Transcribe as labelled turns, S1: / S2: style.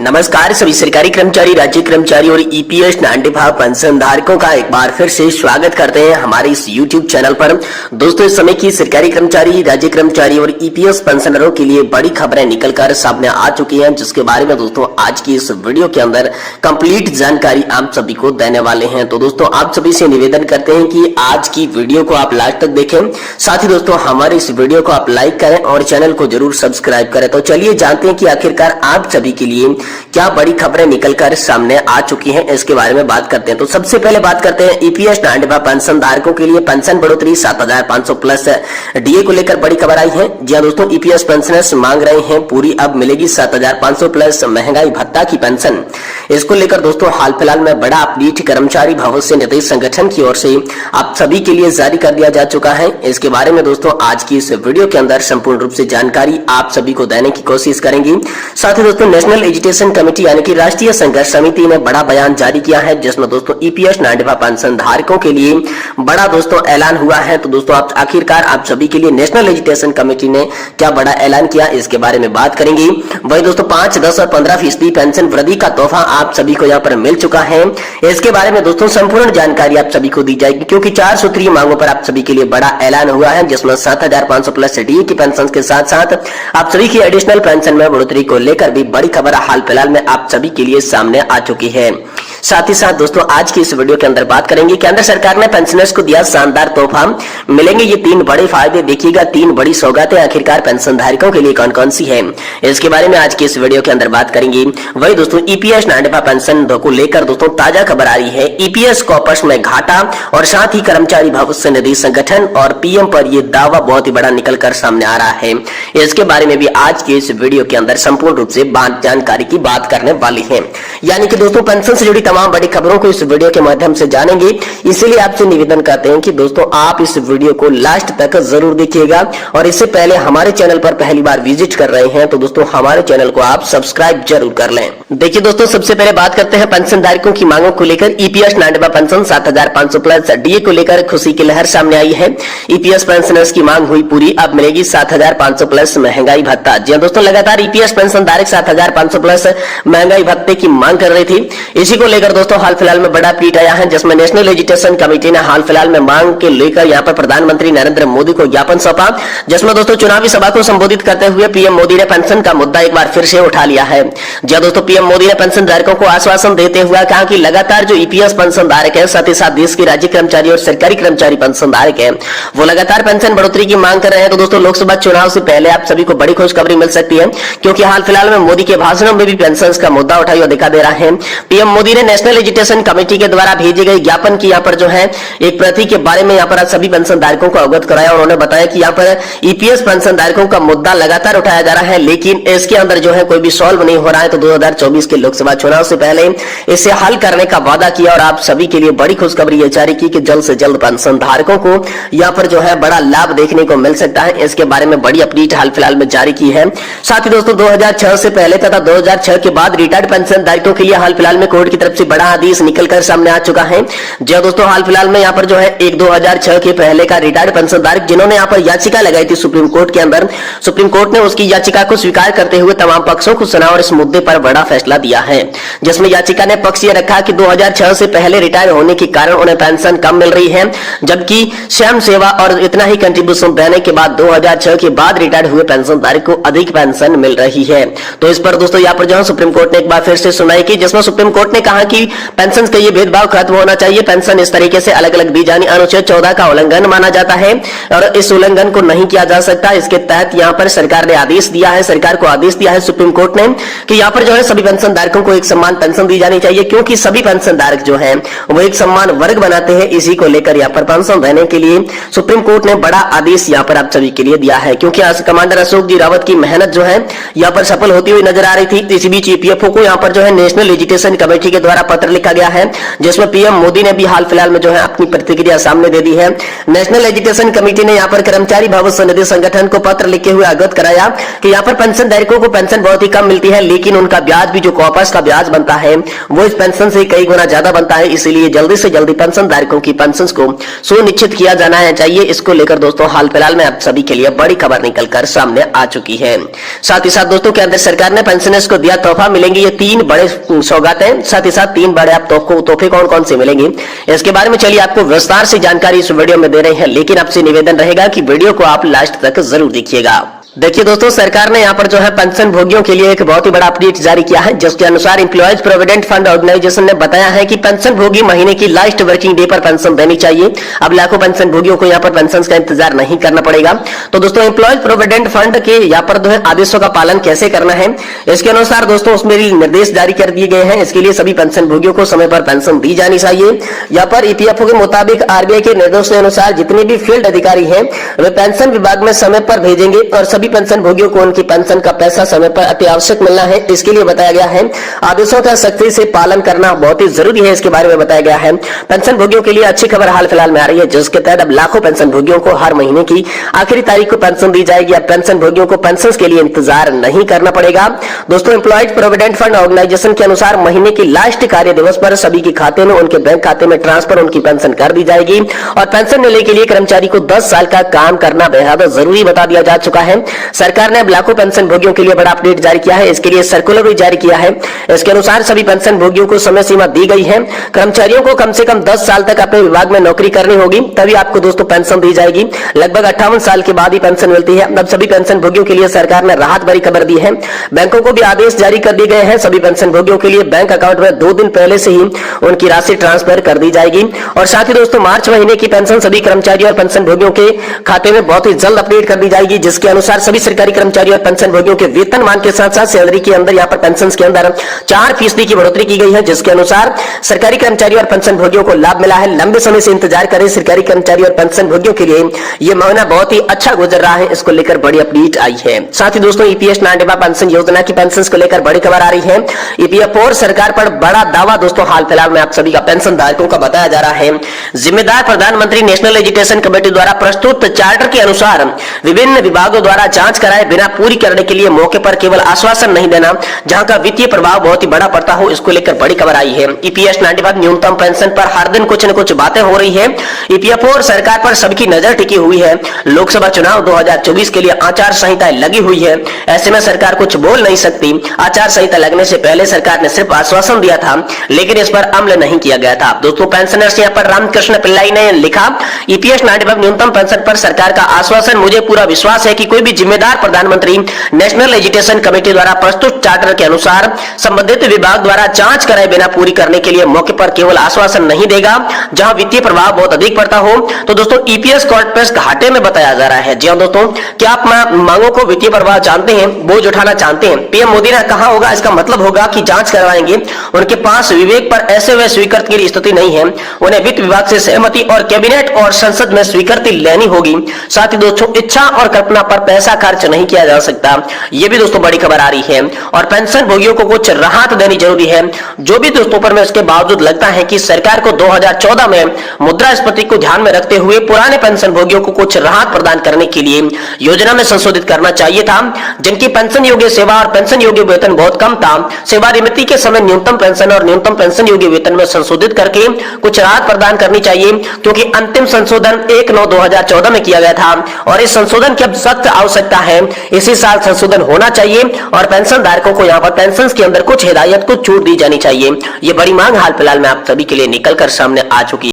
S1: नमस्कार सभी सरकारी कर्मचारी, राज्य कर्मचारी और ईपीएस 95 पेंशन धारकों का एक बार फिर से स्वागत करते हैं हमारे इस यूट्यूब चैनल पर। दोस्तों, इस समय की सरकारी कर्मचारी, राज्य कर्मचारी और ईपीएस पेंशनरों के लिए बड़ी खबरें निकलकर सामने आ चुकी हैं, जिसके बारे में दोस्तों आज की इस वीडियो के अंदर कंप्लीट जानकारी आप सभी को देने वाले हैं। तो दोस्तों, आप सभी से निवेदन करते हैं कि आज की वीडियो को आप लास्ट तक देखें, साथ ही दोस्तों हमारे इस वीडियो को आप लाइक करें और चैनल को जरूर सब्सक्राइब करें। तो चलिए जानते हैं कि आखिरकार आप सभी के लिए क्या बड़ी खबरें निकलकर सामने आ चुकी हैं, इसके बारे में बात करते हैं। तो सबसे पहले बात करते हैं ईपीएस 95 पेंशन धारकों के लिए पेंशन बढ़ोतरी 7500 प्लस डीए को लेकर बड़ी खबर आई है। जी हां दोस्तों, ईपीएस पेंशनर्स मांग रहे हैं पूरी अब मिलेगी 7500 प्लस महंगाई भत्ता की पेंशन। इसको लेकर दोस्तों हाल फिलहाल में बड़ा अपडेट कर्मचारी भविष्य निधि संगठन की ओर से आप सभी के लिए जारी कर दिया जा चुका है। इसके बारे में दोस्तों आज की इस वीडियो के अंदर संपूर्ण रूप से जानकारी आप सभी को देने की कोशिश करेंगे। साथ ही दोस्तों नेशनल एजुकेशन कमेटी यानी कि राष्ट्रीय संघर्ष समिति ने बड़ा बयान जारी किया है, जिसमें दोस्तों ईपीएस 95 पेंशन धारकों के लिए बड़ा दोस्तों ऐलान हुआ है। तो दोस्तों आप आखिरकार आप सभी के लिए नेशनल एजुकेशन कमेटी ने क्या बड़ा ऐलान किया, इसके बारे में बात करेंगे। वही दोस्तों 5, 10 और 15% पेंशन वृद्धि का तोहफा आप सभी को यहाँ पर मिल चुका है। इसके बारे में दोस्तों संपूर्ण जानकारी आप सभी को दी जाएगी, क्योंकि 4 सूत्रीय मांगों पर आप सभी के लिए बड़ा ऐलान हुआ है, जिसमें 7500 प्लस डीए की पेंशन के साथ साथ आप सभी की एडिशनल पेंशन में बढ़ोतरी को लेकर भी बड़ी खबर हाल फिलहाल में आप सभी के लिए सामने आ चुकी है। साथ ही साथ दोस्तों आज की इस वीडियो के अंदर बात करेंगे केंद्र सरकार ने पेंशनर्स को दिया शानदार तोहफा, मिलेंगे ये 3 बड़े फायदे, देखिएगा 3 बड़ी सौगातें आखिरकार पेंशन धारकों के लिए कौन कौन सी है, इसके बारे में आज की इस वीडियो के अंदर बात करेंगे। वही दोस्तों ईपीएस 95 पेंशन को लेकर दोस्तों ताजा खबर आ रही है। ईपीएस कॉर्पस में घाटा और साथ ही कर्मचारी भविष्य निधि संगठन और पीएम पर यह दावा बहुत ही बड़ा निकलकर सामने आ रहा है। इसके बारे में भी आज के इस वीडियो के अंदर संपूर्ण रूप से जानकारी की बात करने वाली है। यानी कि दोस्तों पेंशन से जुड़ी तमाम बड़ी खबरों को इस वीडियो के माध्यम से जानेंगे, इसीलिए आपसे निवेदन करते हैं कि दोस्तों आप इस वीडियो को लास्ट तक जरूर देखिएगा। और इससे पहले हमारे चैनल पर पहली बार विजिट कर रहे हैं तो दोस्तों हमारे चैनल को आप सब्सक्राइब जरूर कर लें। देखिए दोस्तों, सबसे पहले बात करते हैं पेंशन धारकों की मांगों को लेकर। ईपीएस 95 पेंशन 7500 प्लस डीए को लेकर खुशी की लहर सामने आई है। ईपीएस पेंशनर्स की मांग हुई पूरी, अब मिलेगी 7500 प्लस महंगाई भत्ता। जी दोस्तों, लगातार ईपीएस पेंशन धारक 7500 प्लस महंगाई भत्ते की मांग कर रही थी। इसी को लेकर दोस्तों हाल फिलहाल में बड़ा ट्वीट आया है, जिसमें नेशनल एजुकेशन कमेटी ने हाल फिलहाल में मांग के लेकर यहां पर प्रधानमंत्री नरेंद्र मोदी को ज्ञापन सौंपा, जिसमें दोस्तों चुनावी सभा को संबोधित करते हुए पीएम मोदी ने पेंशन का मुद्दा एक बार फिर से उठा लिया है। जी दोस्तों, पीएम मोदी ने पेंशन धारकों को आश्वासन देते हुए कहा कि लगातार जो ईपीएस पेंशन धारक है, साथ ही साथ देश के राज्य कर्मचारी और सरकारी कर्मचारी पेंशन धारक है, वो लगातार पेंशन बढ़ोतरी की मांग कर रहे हैं। तो दोस्तों लोकसभा चुनाव से पहले आप सभी को बड़ी खुशखबरी मिल सकती है, क्योंकि हाल फिलहाल में मोदी के भाषणों में भी पेंशन का मुद्दा उठाई हुआ दिखा दे रहा है। पीएम मोदी ने नेशनल एजुकेशन कमेटी के द्वारा भेजे गए ज्ञापन की यहाँ पर जो है एक प्रति के बारे में यहाँ पर सभी पेंशन धारकों को अवगत कराया। उन्होंने बताया कि यहाँ पर ईपीएस पेंशन धारकों का मुद्दा लगातार उठाया जा रहा है, लेकिन इसके अंदर जो है कोई भी सॉल्व नहीं हो रहा है। तो 2024 के लोकसभा चुनाव से पहले इसे हल करने का वादा किया और आप सभी के लिए बड़ी खुशखबरी ये जारी की कि जल्द से जल्द पेंशन धारकों को यहाँ पर जो है बड़ा लाभ देखने को मिल सकता है। इसके बारे में बड़ी अपडेट हाल फिलहाल में जारी की है। साथ ही दोस्तों 2006 से पहले तथा 2006 के बाद रिटायर्ड पेंशन धारकों के लिए हाल फिलहाल में कोर्ट की तरफ से बड़ा आदेश निकलकर सामने आ चुका है। जी दोस्तों, हाल फिलहाल में यहाँ पर जो है 2006 के पहले का रिटायर्ड पेंशन धारक जिन्होंने यहाँ पर याचिका लगाई थी सुप्रीम कोर्ट के अंदर, सुप्रीम कोर्ट ने उसकी याचिका को स्वीकार करते हुए तमाम पक्षों को सुना और इस मुद्दे पर बड़ा फैसला दिया है, जिसमें याचिका ने पक्ष ये रखा कि 2006 से पहले रिटायर होने के कारण उन्हें पेंशन कम मिल रही है, जबकि स्वयं सेवा और इतना ही कंट्रीब्यूशन देने के बाद 2006 के बाद रिटायर हुए पेंशन धारक को अधिक पेंशन मिल रही है। तो इस पर दोस्तों यहाँ पर जो है सुप्रीम कोर्ट ने एक बार फिर से सुनाई की, जिसमें सुप्रीम कोर्ट ने कहा कि पेंशन का ये भेदभाव खत्म होना चाहिए। पेंशन इस तरीके से अलग अलग दी जानी अनुच्छेद 14 का उल्लंघन माना जाता है और इस उल्लंघन को नहीं किया जा सकता। इसके तहत यहाँ पर सरकार ने आदेश दिया है, सरकार को आदेश दिया है सुप्रीम कोर्ट ने कि यहाँ पर जो है सभी पेंशन धारकों को एक समान पेंशन दी जानी चाहिए, क्योंकि सभी पेंशन धारक जो है वो एक समान वर्ग बनाते हैं। इसी को लेकर यहाँ पर पेंशन देने के लिए सुप्रीम कोर्ट ने बड़ा आदेश यहाँ पर आप सभी के लिए दिया है, क्योंकि आज कमांडर अशोक जी रावत की मेहनत जो है यहाँ पर सफल होती हुई नजर आ रही थी। इसी बीच ईपीएफओ को यहाँ पर जो है नेशनल एजुकेशन कमेटी के द्वारा बड़ा पत्र लिखा गया है, जिसमें पीएम मोदी ने भी हाल फिलहाल में जो है अपनी प्रतिक्रिया सामने दे दी है। नेशनल एजुकेशन कमेटी ने यहाँ पर कर्मचारी भविष्य निधि संगठन को पत्र लिखे हुए अवगत कराया कि यहाँ पर पेंशन धारकों को पेंशन बहुत ही कम मिलती है, लेकिन उनका ब्याज भी जो कॉर्पस का ब्याज बनता है वो इस पेंशन से कई गुना ज्यादा बनता है। इसीलिए जल्दी से जल्दी पेंशन धारकों की पेंशन को सुनिश्चित किया जाना चाहिए। इसको लेकर दोस्तों हाल फिलहाल में आप सभी के लिए बड़ी खबर निकलकर सामने आ चुकी है। साथ ही साथ दोस्तों केंद्र सरकार ने पेंशनर्स को दिया तोहफा, मिलेंगे ये 3 बड़े सौगातें। साथ ही साथ 3 बड़े आपको तोहफे कौन कौन से मिलेंगे इसके बारे में चलिए आपको विस्तार से जानकारी इस वीडियो में दे रहे हैं, लेकिन आपसे निवेदन रहेगा कि वीडियो को आप लास्ट तक जरूर देखिएगा। देखिए दोस्तों, सरकार ने यहाँ पर जो है पेंशन भोगियों के लिए एक बहुत ही बड़ा अपडेट जारी किया है, जिसके अनुसार एम्प्लॉयज प्रोविडेंट फंड ऑर्गेनाइजेशन ने बताया है कि पेंशन भोगी महीने की लास्ट वर्किंग डे पर पेंशन देनी चाहिए। अब लाखों पेंशन भोगियों को यहाँ पर पेंशन का इंतजार नहीं करना पड़ेगा। तो दोस्तों एम्प्लॉयज प्रोविडेंट फंड के यहाँ पर जो है आदेशों का पालन कैसे करना है, इसके अनुसार दोस्तों उसमें निर्देश जारी कर दिए गए हैं। इसके लिए सभी पेंशन भोगियों को समय पर पेंशन दी जानी चाहिए। यहाँ पर ईपीएफओ के मुताबिक आरबीआई के निर्देशों के अनुसार जितने भी फील्ड अधिकारी हैं वे पेंशन विभाग में समय पर भेजेंगे और सभी पेंशन भोगियों को उनकी पेंशन का पैसा समय पर अति आवश्यक मिलना है। इसके लिए बताया गया है आदेशों का सख्ती से पालन करना बहुत ही जरूरी है। इसके बारे में बताया गया है। पेंशन भोगियों के लिए अच्छी खबर हाल फिलहाल में आ रही है, जिसके तहत अब लाखों पेंशन भोगियों को हर महीने की आखिरी तारीख को पेंशन दी जाएगी। अब पेंशन भोगियों को पेंशन के लिए इंतजार नहीं करना पड़ेगा। दोस्तों एम्प्लॉयज प्रोविडेंट फंड ऑर्गेनाइजेशन के अनुसार महीने की लास्ट कार्य दिवस पर सभी के खाते में उनके बैंक खाते में ट्रांसफर उनकी पेंशन कर दी जाएगी और पेंशन मिलने के लिए कर्मचारी को 10 साल का काम करना बेहद जरूरी बता दिया जा चुका है। सरकार ने अब लाखों पेंशन भोगियों के लिए बड़ा अपडेट जारी किया है। इसके लिए सर्कुलर भी जारी किया है। इसके अनुसार सभी पेंशन भोगियों को समय सीमा दी गई है। कर्मचारियों को कम से कम 10 साल तक अपने विभाग में नौकरी करनी होगी, तभी आपको दोस्तों पेंशन दी जाएगी। लगभग 58 साल के बाद ही पेंशन मिलती है। अब सभी पेंशन भोगियों के लिए सरकार ने राहत भरी खबर दी है। बैंकों को भी आदेश जारी कर दिए गए हैं। सभी पेंशन भोगियों के लिए बैंक अकाउंट में 2 दिन पहले से ही उनकी राशि ट्रांसफर कर दी जाएगी। और साथ ही दोस्तों मार्च महीने की पेंशन सभी कर्मचारियों और पेंशन भोगियों के खाते में बहुत ही जल्द अपडेट कर दी जाएगी, जिसके अनुसार सभी सरकारी कर्मचारी और पेंशन भोगियों के वेतनमान के साथ साथ सैलरी के अंदर यहाँ पर पेंशन के अंदर 4% की बढ़ोतरी की गई है, जिसके अनुसार सरकारी कर्मचारी और पेंशन भोगियों को लाभ मिला है। लंबे समय से इंतजार कर रहे सरकारी कर्मचारी और पेंशन भोगियों के लिए यह महीना बहुत ही अच्छा गुजर रहा है। इसको लेकर बड़ी अपडेट आई है। साथ ही दोस्तों ईपीएस 95 पेंशन योजना की पेंशन को लेकर बड़ी खबर आ रही है। ईपीएफ और सरकार पर बड़ा दावा दोस्तों हाल फिलहाल में आप सभी का पेंशन धारकों का बताया जा रहा है। जिम्मेदार प्रधानमंत्री नेशनल एजुकेशन कमेटी द्वारा प्रस्तुत चार्टर के अनुसार विभिन्न विभागों द्वारा जांच कराए बिना पूरी करने के लिए मौके पर केवल आश्वासन नहीं देना, जहां का वित्तीय प्रभाव बहुत ही बड़ा पड़ता हो, इसको लेकर बड़ी खबर आई है। ईपीएस 95 न्यूनतम पेंशन पर हर दिन कुछ न कुछ बातें हो रही है। ईपीएफओ और सरकार पर सबकी नजर टिकी हुई है। लोकसभा चुनाव 2024 के लिए आचार संहिता लगी हुई है। ऐसे में सरकार कुछ बोल नहीं सकती। आचार संहिता लगने से पहले सरकार ने सिर्फ आश्वासन दिया था, लेकिन इस पर अमल नहीं किया गया था। दोस्तों पेंशनर्स यहाँ पर रामकृष्ण पिल्लाई ने लिखा, ईपीएस 95 न्यूनतम पेंशन पर सरकार का आश्वासन, मुझे पूरा विश्वास है कि कोई भी जिम्मेदार प्रधानमंत्री नेशनल एजुकेशन कमेटी द्वारा प्रस्तुत चार्टर के अनुसार संबंधित विभाग द्वारा जांच कराए बिना पूरी करने के लिए मौके पर केवल आश्वासन नहीं देगा, जहां वित्तीय प्रभाव बहुत अधिक पड़ता हो। तो दोस्तों ईपीएस कॉर्पस घाटे में बताया जा रहा है। जी हां दोस्तों, क्या आप मांगों को वित्तीय प्रभाव जानते हैं, बोझ उठाना चाहते हैं? पीएम मोदी ने कहा होगा, इसका मतलब होगा कि जांच करवाएंगे। उनके पास विवेक पर ऐसे वे स्वीकृति की स्थिति नहीं है। उन्हें वित्त विभाग से सहमति और कैबिनेट और संसद में स्वीकृति लेनी होगी। साथ ही दोस्तों इच्छा और कल्पना पर पैसा खर्च नहीं किया जा सकता। यह भी दोस्तों बड़ी खबर आ रही है। और पेंशन भोगियों को कुछ राहत देनी जरूरी है। जो भी दोस्तों पर में इसके बावजूद लगता है कि सरकार को 2014 में मुद्रास्फीति को ध्यान में रखते हुए पुराने पेंशन भोगियों को कुछ राहत प्रदान करने के लिए योजना में संशोधित करना चाहिए था। जिनकी पेंशन योग्य सेवा और पेंशन योग्य वेतन बहुत कम था, सेवानिवृत्ति के समय न्यूनतम पेंशन और न्यूनतम पेंशन योग्य वेतन में संशोधित करके कुछ राहत प्रदान करनी चाहिए, क्योंकि अंतिम संशोधन 1/9/2014 में किया गया था और इस संशोधन की अब सख्त आवश्यकता है। इसी साल संशोधन होना चाहिए और पेंशन धारकों को यहाँ पर पेंशन के अंदर कुछ हिदायत, कुछ छूट दी जानी चाहिए। ये बड़ी मांग हाल फिलहाल में आप सभी के लिए निकलकर सामने आ चुकी है।